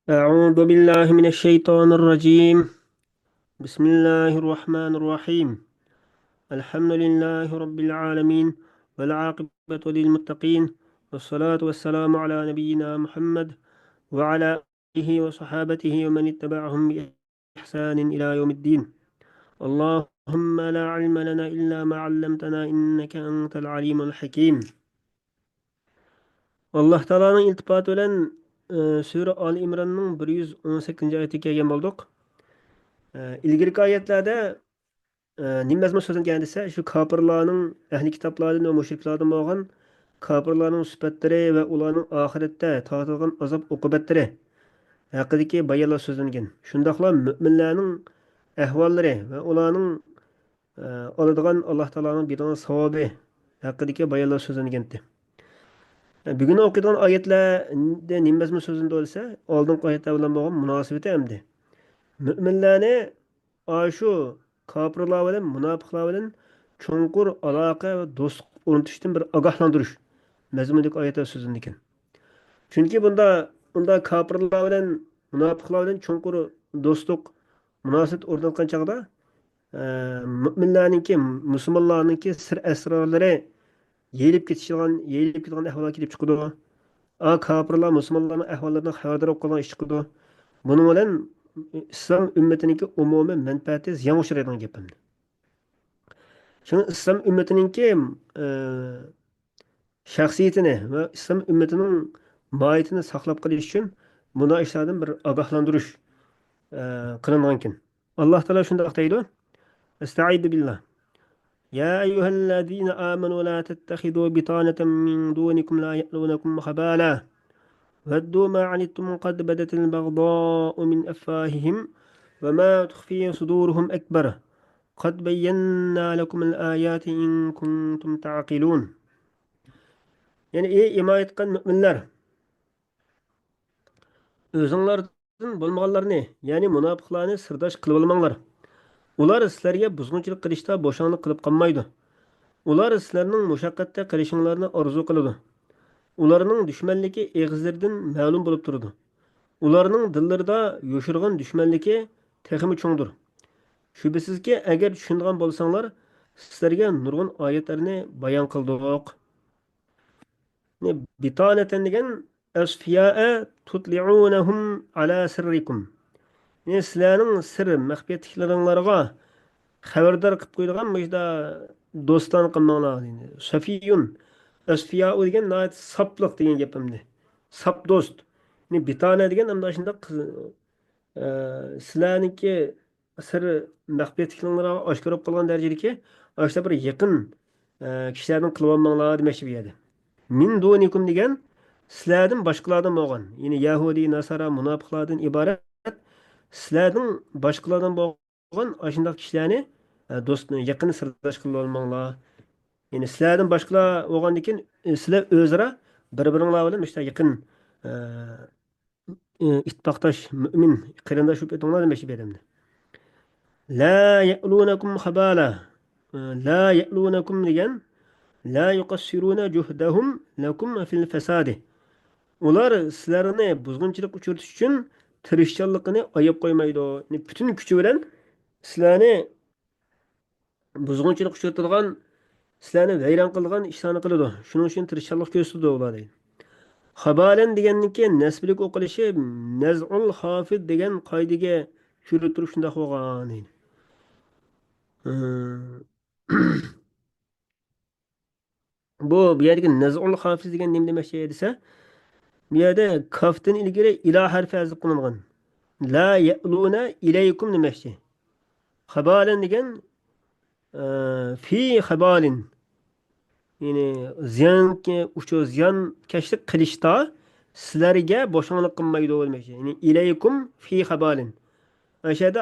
أعوذ بالله من الشيطان الرجيم. بسم الله الرحمن الرحيم. الحمد لله رب العالمين، والعاقبة للمتقين، والصلاة والسلام على نبينا محمد وعلى آله وصحابته ومن اتبعهم بإحسان إلى يوم الدين. اللهم لا علم لنا إلا ما علمتنا إنك أنت العليم الحكيم. الله تعالى iltifati bilan Sura Ali İmran'ın 118. ayetiga kelgan bo'ldik. İlgirki oyatlarda nima mazmun so'zlangan desa, shu kofirlarning ahli kitoblardan va mushriklardan bo'lgan kofirlarning sifatlari va ularning oxiratda tortilgan azob uqubatlari haqidagi bayonlar so'zlangan. Shundoqla mu'minlarning ahvollari va ularning e, oladigan Alloh taoloning bergan savobi haqidagi bayonlar so'zlangan. Bugun o'qiydigan oyatlarda nima mazmun so'zlandi bo'lsa, oldingi oyatlar bilan bo'lgan munosabati hamdi. Müminlarni shu kofirlar bilan munofiqlar bilan chunqur aloqa va do'stlik o'rnatishdan bir ogohlantirish mazmundagi oyatlar so'zlanadi ekan. Chunki bunda kofirlar bilan munofiqlar bilan chunqur do'stlik munosabat o'rnatgan chog'da mu'minlarningki, musulmonlarningki sir asrorlari yeyilib ketgan ahvolga kelib chiqadi. Kofirlar musulmonlarning ahvollaridan xabardor bo'lib qolgan ish chiqadi. Buning bilan islom ummatiningki umumiy manfaati ziyon uchraydigan gapimdi. Shuning islom ummatiningki shaxsiyatini va islom ummatining mohiyatini saqlab qolish uchun bunday ishlardan bir ogohlantirish qilingan ekan. Alloh taolo shunday deydi: Estaizu billah. Ya ayyuhallazina amanu la tattakhidhu bitanatan min dunikum la ya'lunakum khabala. ودوا ما عنتم قد بدت البغضاء من أفواههم وما تخفي صدورهم أكبر قد بينا لكم الآيات إن كنتم تعقلون. Yani ey iman etgan müminler, özüңlardan bolmaganlarni, yani münafıklarni sirdaş qilib olmanglar. Ular sizlarga buzg'unchilik qilishda bo'shonlik qilib qolmaydi. Ular sizlarning mushaqqatda qilishinglarni orzu qiladi. Ularning dushmanligi eg'izlaridan ma'lum bo'lib turadi. Ularning dillarida yo'shirgan dushmanligi texmi cho'ngdir. Shubhisizki, agar tushungan bo'lsanglar, sizlarga nurg'un oyatlarni bayon qildik. Bitonatan degan asfiyaa tutli'unahum ala sirrikum. Sizlarning sir maxfiyatliklaringlarga xabardor qilib qo'ydigan mujda do'ston qilmanglar. Safiyun asfiya degan sopliq degan gapimdi. Sap do'st. Bitona degan ham shunday sizlarniki sir maxfiyatliklaringlarga oshkor bo'lib qolgan darajadagi oshda bir yaqin kishilarning qilib olmanglar demoqchi bu yerda. Min dunikum degan sizlardan boshqalardan bo'lgan, ya'ni Yahudi, Nasara, munofiqlardan iborat sizlardan boshqalardan bo'lgan shunday kishilarni do'stni, yaqin sirdosh qilib olmanglar. Ya'ni sizlardan boshqalar bo'lgandan keyin sizlar o'zaro bir-biringlar bilan işte yaqin e, ittifoqdosh, mu'min, qarindosh bo'lib o'tinglar demoqchi bu yerda. La ya'lunakum khabala. La ya'lunakum degan la yuqassiruna juhdahum lakum fil fasadi. Ular sizlarni buzg'unchilik uchirtish uchun tirishchanligini ayab qo'ymaydi. Butun kuchi bilan sizlarni buzg'unchilik uchirtirgan, sizlarni vayron qilgan ishlarni qiladi. Shuning uchun tirishchanlik ko'rsatadi ular deydi. Xabalan deganniki nasblik o'qilishi naz'ul xafid degan qoidaga tushirib turib shunday bo'lgan deydi. Bu yerdagi naz'ul hafiz degan nima demoqchi desa, bu yerda kafdan ilgari ila harfi azib qilingan. La ya'luna ilaykum demoqchi. Xabalan degan fi xabalin. Ya'ni ziyon kashlik qilishda sizlarga bo'shonlik qilmaydi demoqchi. Ya'ni ilaykum fi xabalin. Aşağıda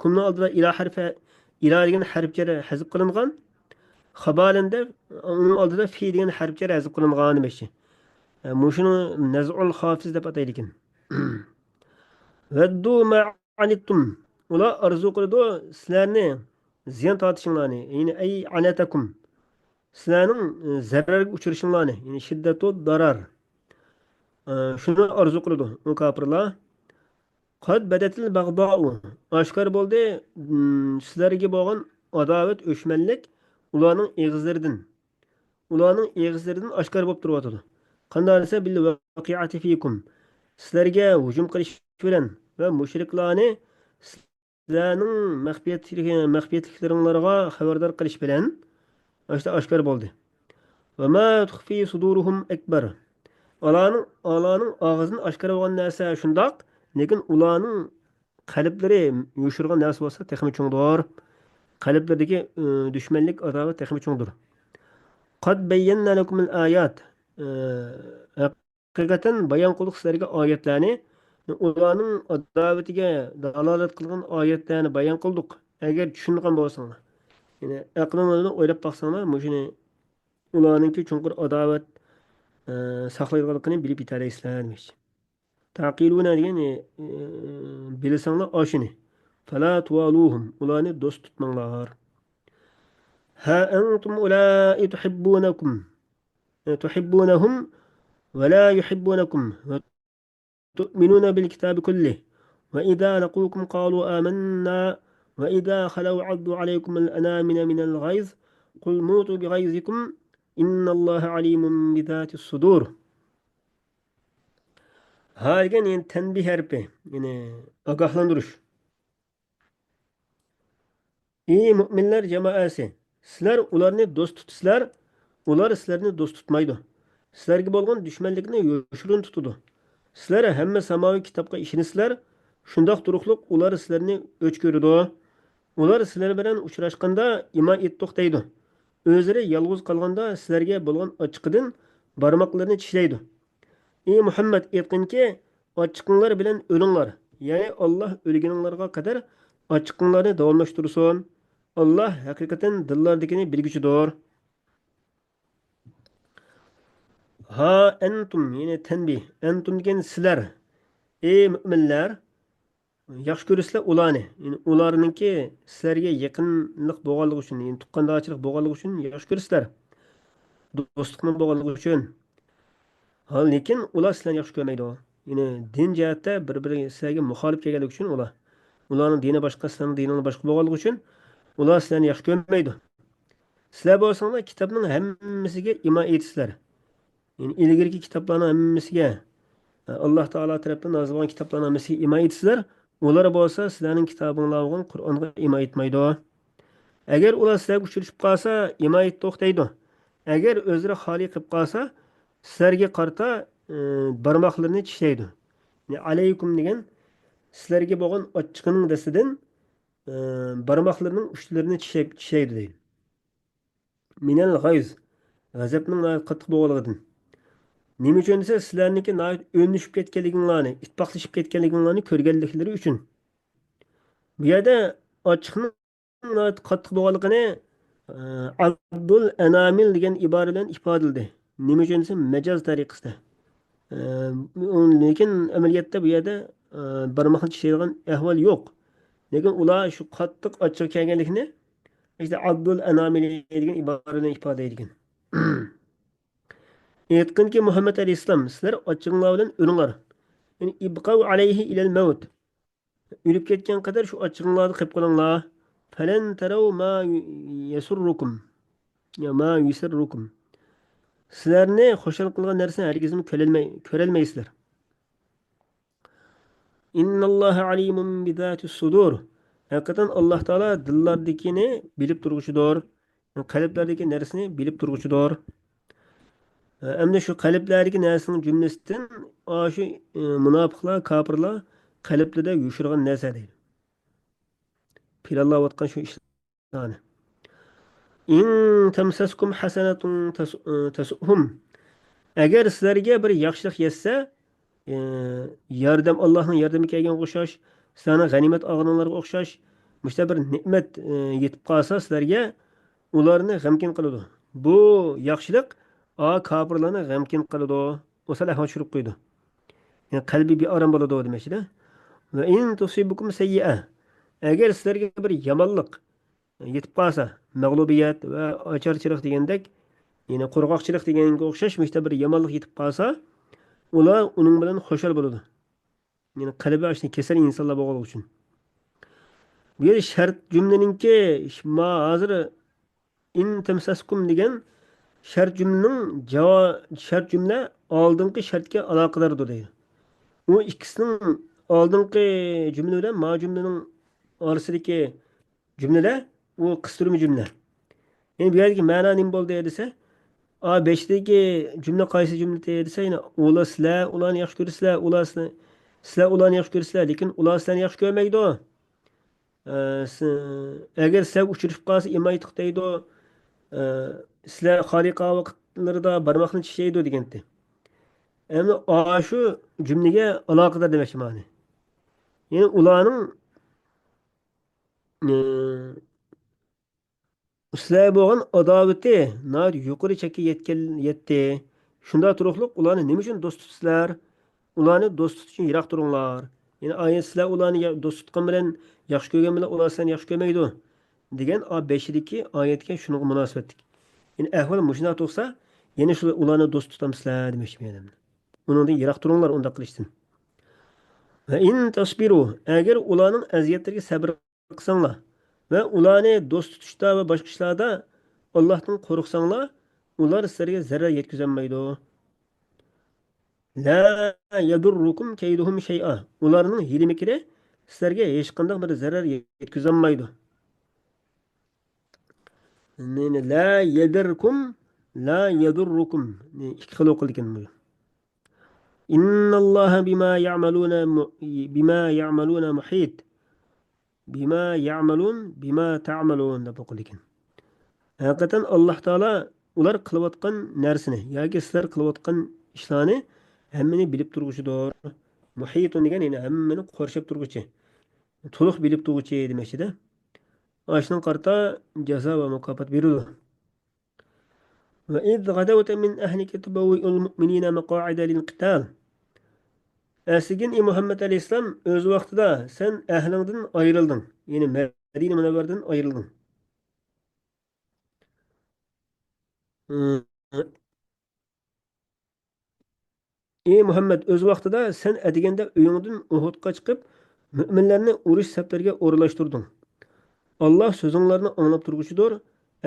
kumda oldida ila harfi ila degan harf jar hazb qilingan. Xabalinde onun oldida fi degan harf jar hazb qilingan demoqchi. Mushuni naz'ul hafiz deb ataydi ekan. Vaddu ma'anittum. Ular arzu qiladi sizlarni ziyon tortishinglarni, ya'ni ay anatakum. Sizlarning zararga uchrashinglarni, ya'ni shiddatu darar. Shuni orzu qiladi u kofirlar. Qad badatil bag'dau. Oshkor bo'ldi sizlarga bo'lgan adovat, o'chmanlik ularning eg'izlaridan. Ularning eg'izlaridan oshkor bo'lib turyotidi. Qanday desa bil vaqiati fikum. Sizlarga hujum qilish bilan va mushriklarni sizlarning maxfiyatliklaringlarga xabardor qilish bilan oshkor bo'ldi. Va ma tukhfi suduruhum akbar. Ularning og'zini oshkor bo'lgan narsa shundoq, lekin ularning qalblari yoshirgan narsa bo'lsa texmi cho'ngdir. Qalblardagi dushmanlik adovat texmi cho'ngdir. Qad bayyana lakumul ayat. Haqiqatan bayon qildik sizlarga oyatlarni. Ularning adovatiga dalolat qilgan oyatlarni bayon qildik. Agar tushungan bo'lsanglar. Ya'ni aqlingizdan o'ylab baqsanglar, shuni ularningki chunqur adovat saqlaydiganligini bilib yetalaysizlar demoqchi. Taqiluna degan bilsanglar oshini. Fala tuwaluhum. Ularni do'st tutmanglar. Ha antum ulai tuhibbunahum va la yuhibbunakum va tu'minuna bil kitabi kullih va idza laqukum qalu amanna va idza khalaw 'addu 'alaykum al anamina min al ghayz qul mutu bi ghayzikum innalloha alimun bi zati sudur. Ha degan yani tanbih harfi, yani ogohlantirish. Ey mu'minlar jamoasi, sizlar ularni do'st tutsizlar, ular sizlarni do'st tutmaydi. Sizlarga bo'lgan dushmanlikni yoshirin tutadi. Sizlar hamma samoviy kitobga ishonisizlar, shundoq turuqliq ular sizlarni o'ch ko'radi. Ular sizlar bilan uchrashganda iymon etdik deydi. O'zlari yolg'iz qolganda sizlarga bo'lgan ochiqidan barmoqlarini tishlaydi. Ey Muhammad aytqinki, ochiqinglar bilan o'linglar. Ya'ni Alloh o'lganinglarga qadar ochiqinglarni davomlashtirsin. Allah haqiqatan dillardagini bilguchidir. Ha entum, yine tanbih. Entum degan sizlar. Ey mu'minlar, yaxshi ko'rasizlar ularni. Yani ularninki sizlarga yaqinlik bo'lganligi uchun, yani tuqqandochilik bo'lganligi uchun yaxshi ko'rasizlar. Do'stlikni bo'lganligi uchun. Ha, lekin ular sizlarni yaxshi ko'rmaydi. Yani din jihatda bir-biriga sizlarga muxolif kelganligi uchun ularning dini boshqa, sizlarning diningiz boshqa bo'lganligi uchun ular sizlarni yaxshi ko'rmaydi. Sizlar bo'lsanglar kitobning hammasiga iymon etasizlar. Yani ilgirki kitoblarning hammasiga Alloh taolo tomonidan nozil bo'lgan kitoblarning hammasiga iymon etasizlar. Ular bo'lsa sizlarning kitobingizga bo'lgan Qur'onga iymon etmaydi. Agar ular sizlarga uchrashib qolsa, iymon etdik deydi. Agar o'zlari xoli qilib qolsa, sizlarga qarta barmoqlarini tishlaydi. Yani alaykum degan sizlarga bo'lgan ochiqining dasidan barmoqlarining uchlarini tishlaydi deydi. Minal g'ayz, g'azabning qattiq bo'lganligidan. Nima uchun desa, sizlarniki o'nishib ketganliginglarni, ittifoqlashib ketganliginglarni ko'rganliklari uchun. Bu yerda ochiqning qattiq bo'lganligini Abdul Anamil degan ibora bilan ifodaladi. Nima uchun desa, majoz tariqasida. Lekin amaliyotda bu yerda barmoqni tishlaydigan ahvol yo'q. Lekin ular shu qattiq ochiq kelganlikni işte Abdul Anamil degan ibora bilan ifodalaydigan. Aytqinki Muhammad alayhissalom sizlar ochinglar bilan o'linglar. Yani ibqav alayhi ilal maut. O'lib ketgan qadar shu ochinglarni qilib qolinglar. Falan taraw ma yasurrukum. Ya ma yusirrukum. Sizlarni xushal qilgan narsani hargizmi ko'rolmaysizlar. Innalloha alimun bi zati sudur. Haqiqatan Alloh taolo dillardagini bilib turg'uchidir. Qalblardagi narsani bilib turg'uchidir. Endi shu qalblardagi narsaning jumlasidan shu munofiqlar, kofirlar qalblarida yushirgan narsa deydi. Pilallayotgan shu ishlarni. In tamsaskum hasanatun tasuhum. Agar sizlarga bir yaxshilik yetsa, yordam Allohning yordami kelgan o'xshash, sizlarning g'animat olganlarga o'xshash, mushta bir ne'mat yetib qolsa sizlarga ularni g'amkin qiladi. Bu yaxshilik kofirlarni g'amkin qiladi. O'sal ahvol tushirib qo'ydi. Yani qalbi bir aram bo'ladi demoqchi-da. Va in tusibukum sayyi'a. Agar sizlarga bir yomonlik yetib qolsa, mag'lubiyat va ocharchilik degandek, ya'ni qo'rqoqchilik deganga o'xshash mushta bir yomonlik yetib qolsa, ular uning bilan xushal bo'ladi. Ya'ni qalbi ashni kasal insonlar bo'lgan uchun. Bu yerda shart jumlaninki ma hozir in tamsaskum degan shart jumla oldingi shartga aloqadordir deydi. U ikkisining oldingi jumla bilan ma jumlaning orasidagi jumlalar u qistirma jumla. Endi bu yerdagi ma'no nima bo'ldi desa, beshdagi jumla qaysi jumla desa, yine ular sizlar ularni yaxshi ko'rasizlar, sizlar ularni yaxshi ko'rasizlar, lekin ular sizlarni yaxshi ko'rmaydi. Agar sizlar uchrashib qolsa imaytiq deydi. Sizlar xoliqa vaqtlarida barmoqni tishlaydi degandi. Endi shu jumlaga aloqador demoqchi ma'ni. Ya'ni ularning sizlar bo'lgan adovati yuqori chekka yetdi. Shunda turuqliq ularni nima uchun do'st tutsizlar? Ularni do'st tutish uchun yiroq turinglar. Ya'ni ayet sizlar ularni do'st tutgan bilan yaxshi ko'rgan bilan ular sizlarni yaxshi ko'rmaydi degan 5-dagi oyatga shunga munosabatlik. Ya'ni ahvol mushuna to'g'sa, yana shu ularni do'st tutamsizlar demoqchi bu odamlar. Uningdan yiroq turinglar unda qilishsin. Va in tasbiru agar ularning aziyatlariga sabr qilsanglar va ularni do'st tutishda va boshqa ishlarda Allohdan qo'rqsanglar, ular sizlarga zarar yetkazolmaydi. La yadurrukum kayduhum shay'a. Ularning hiyla-mikri sizlarga hech qanday bir zarar yetkazolmaydi. La yadirkum, la yadurrukum. Ikki xil o'qilgan bu. Innalloha bima ya'maluna muhit. Bima ya'malun, bima ta'malun deb o'qilgan. Haqiqatan Alloh taolo ular qilayotgan narsani yoki sizlar qilayotgan ishlarni hammani bilib turg'uchidir. Muhitun degan ya'ni hammani qurshab turg'uchi. To'liq bilib turg'uchi demakchida. Ashning qarta jazo va mukofot beradi. Va id gadawta min ahlika tubawwi'ul mu'minina maq'ida lil-qital. Asigin Muhammad alayhisalom o'z vaqtida sen ahlingdan ayrilding. Ya'ni Madina Munawvardan ayrilding. Ey Muhammed o'z vaqtida sen adiganda uyingdan Uhudga chiqib mu'minlarni urush saflariga o'rlashtirding. Alloh so'zinglarni anglab turguchidir,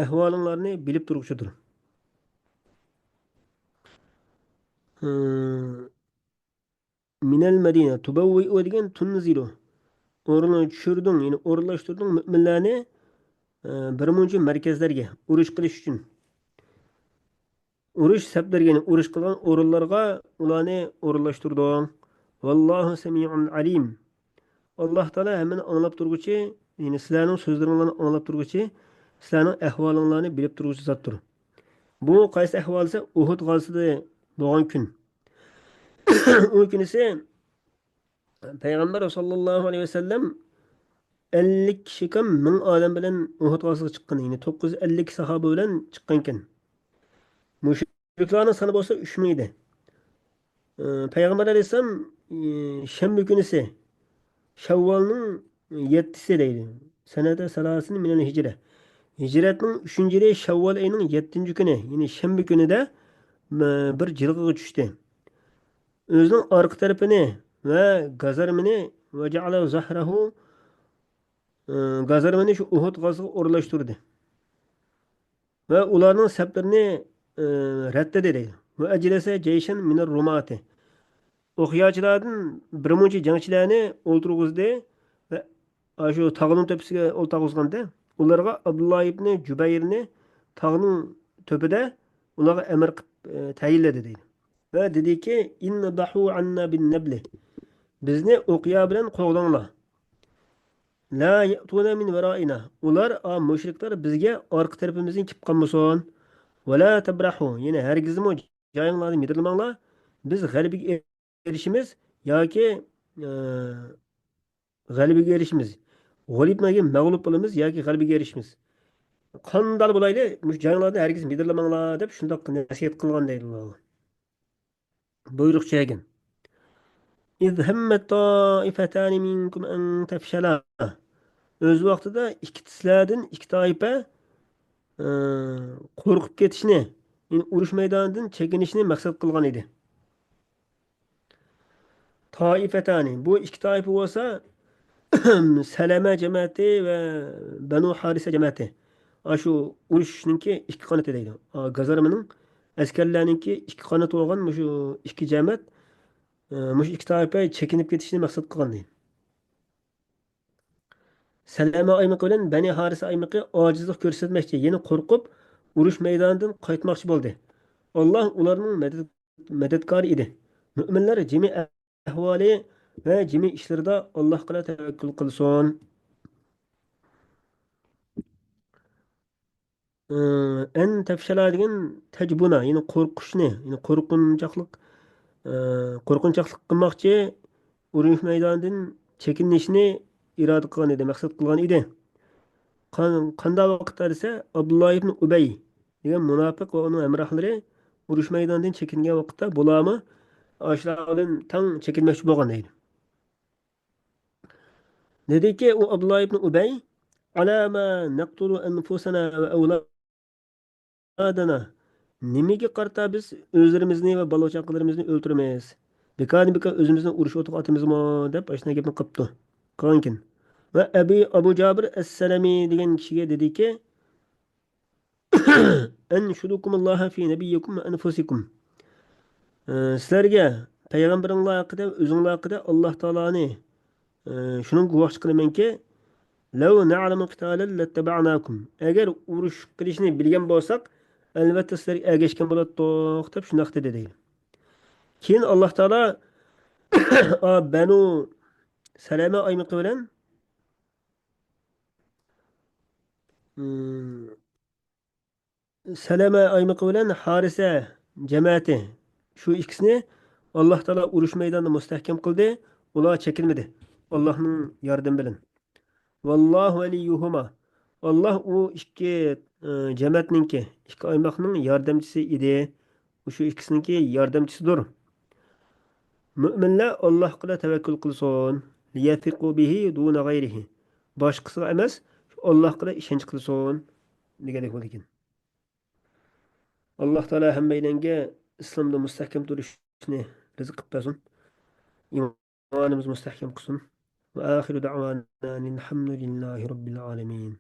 ahvolinglarni bilib turguchidir. Minal Madina tubawwi'u degan tunzilu. O'rni tushirding, ya'ni o'rlashtirding mu'minlarni bir muncha markazlarga urush qilish uchun. Urush saflariga, ya'ni urush qilgan o'rinlarga ularni o'rlashtirding. Vallohu sami'un alim. Alloh taolo hammani anglab turguchi, ya'ni sizlarning so'zlaringlarni anglab turguchi, sizlarning ahvolinglarni bilib turguchi zotdir. Bu qaysi ahvol esa Uhud g'azotida bo'lgan kun. U kunisi Payg'ambar sollallohu alayhi vasallam 50 kishi kam 1000 odam bilan Uhud g'azotga chiqqan. Ya'ni 950 sahoba bilan chiqqan ekan. Mushriklarning soni bo'lsa 3000 edi. Payg'ambar alayhisalom shanba kunisi Shavvolning 7-si deydi. Sanada salasini minal hijra. Hijratning 3-yili Shavvol oyining 7-kuni, ya'ni shanba kunida bir jilg'iga tushdi. O'zining orqa tarafini va gazarmini va ja'ala zahrahu gazarmini shu Uhud g'azosiga o'rlashtirdi. Va ularning saflarini raddadi deydi. Va ajlasa jayshan minar rumati. O'qiyotchilardan bir muncha jangchilarni o'ltirg'izdi va shu tog'ning tepasiga o'ltirg'izganda ularga Abdulloh ibn Jubayrni tog'ning tepida ularga amr qilib tayinladi deydi. Va dediki inna dahu anna bin nabli. Bizni o'qiya bilan qo'g'dinglar. La ya'tuna min vara'ina. Ular mushriklar bizga orqa tarafimizdan kelib qolmasin. Va la tabrahu. Ya'ni hargizmi joyinglarni midirlamanglar. Biz g'alabaga erishimiz yoki g'alabaga erishimiz. G'oliblarga mag'lub bo'lamiz yoki g'alabaga erishimiz. Qanday bo'layli, mush janglarda hargiz midirlamanglar deb shunday nasihat qilgan deydi Alloh. Buyruq chekin. İz hemmet taifetani minkum en tefşela. Öz vaqtida ikkisilardan ikki toifa qo'rqib ketishni, urush maydonidan chekinishni maqsad qilgan edi. Taifetani. Bu ikki toifa bo'lsa, Salama jamoati va Banu Harisa jamoati. Shu urushninki ikki qanoti deydi. Gazarmaning askarlarninki ikki qanot bo'lgan shu ikki jamoat, mush ikki toifa chekinib ketishni maqsad qilgan deydi. Salama aymaqi bilan Bani Harisa aymaqi ojizlik ko'rsatmoqchi, yana qo'rqib urush maydonidan qaytmoqchi bo'ldi. Alloh ularning madadkori edi. Mo'minlar jami ahvoli va jami ishlarida Allohga tavakkul qilsin. En tafshaladigan tajbuna, ya'ni qo'rqishni, ya'ni qo'rqinchaqlik qilmoqchi, urush maydonidan chekinishni iroda qilgan edi, maqsad qilgan edi. Qanday vaqtda desa, Abdulloh ibn Ubay degan munofiq va uning hamrohlari urush maydonidan chekingan vaqtda bularmi shulardan tang chekinmoqchi bo'lgan edi. Dediki, u Abdulloh ibn Ubay alama naqtulu anfusana va avladana. Nimaga qarata biz o'zlarimizni va bola chaqalarimizni o'ldiramiz? Bekani beka o'zimizni urush o'tiga otamizmi deb ashuna gapni qilibdi. Qilgankin. Va Abu Jabir as-Salami degan kishiga dediki, anshudukumulloha fi nabiyyikum va anfusikum. Sizlarga payg'ambaringlar haqida, o'zinglar haqida Alloh taoloni shuning guvohchi qilamanki, law na'lamu qitalan lattaba'nakum. Agar urush qilishni bilgan bo'lsak, albatta sizlarga ergashgan bo'lardik deb shunday dedi deydi. Keyin Alloh taolo Banu Salama aymaqi bilan mm, Salama aymaqi bilan Harisa jamoati shu ikkisini Alloh taolo urush maydonida mustahkam qildi. Ular chekilmadi. Allohning yordami bilan. Vallohu valiyuhuma. Alloh u ikki jamoatninki, ikki aymoqning yordamchisi edi. Shu ikkisiniki yordamchisidir. Mo'minlar Allohga tavakkul qilsin. Liyathiqu bihi duna g'ayrihi. Boshqasiga emas, Allohga ishonch qilsin degandek bo'ldi ekan. Alloh taolo hammalarga islomda mustahkam turishni rizq qilib bersin. İmanımız müstehkem kılsın. Ve ahiru da'vana alhamdülillahi rabbil alemin.